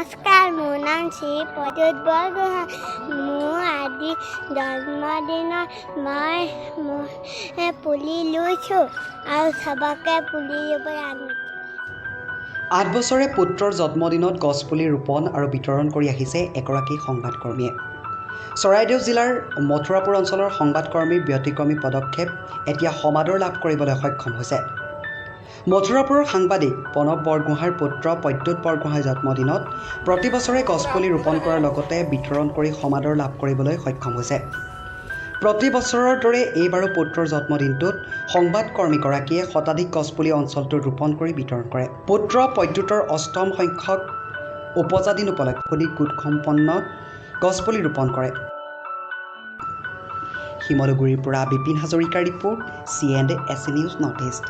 নমস্কাৰ, মোৰ নাম শ্ৰী প্ৰদ্যুৎ বৰগোহাঁই। মোৰ আজি জন্মদিনত মই পুলি লৈছোঁ আৰু চবকে পুলি ৰুবলৈ আনিছোঁ। 8 বছৰে পুত্ৰৰ জন্মদিনত গছপুলি ৰোপণ আৰু বিতৰণ কৰি আহিছে এগৰাকী সংবাদকৰ্মীয়ে। চৰাইদেউ জিলাৰ মথুৰাপুৰ অঞ্চলৰ সংবাদকৰ্মীৰ ব্যতিক্ৰমী পদক্ষেপ এতিয়া সমাদৰ লাভ কৰিবলৈ সক্ষম হৈছে। মথুৰাপুৰৰ সাংবাদিক প্ৰণৱ বৰগোহাঁইৰ পুত্ৰ প্ৰদ্যুৎ বৰগোহাঁইৰ জন্মদিনত প্ৰতি বছৰে গছপুলি ৰোপণ কৰাৰ লগতে বিতৰণ কৰি সমাদৰ লাভ কৰিবলৈ সক্ষম হৈছে। প্ৰতি বছৰৰ দৰে এইবাৰো পুত্ৰৰ জন্মদিনটোত সংবাদকৰ্মীগৰাকীয়ে শতাধিক গছপুলি অঞ্চলটোত ৰোপণ কৰি বিতৰণ কৰে। পুত্ৰ প্ৰদ্যুৎৰ ৮ম সংখ্যক উপজাদিন উপলক্ষে গোটসম্পন্ন গছপুলি ৰোপণ কৰে। শিমলুগুৰিৰ পৰা বিপিন হাজৰিকাৰ report, C&S news north east.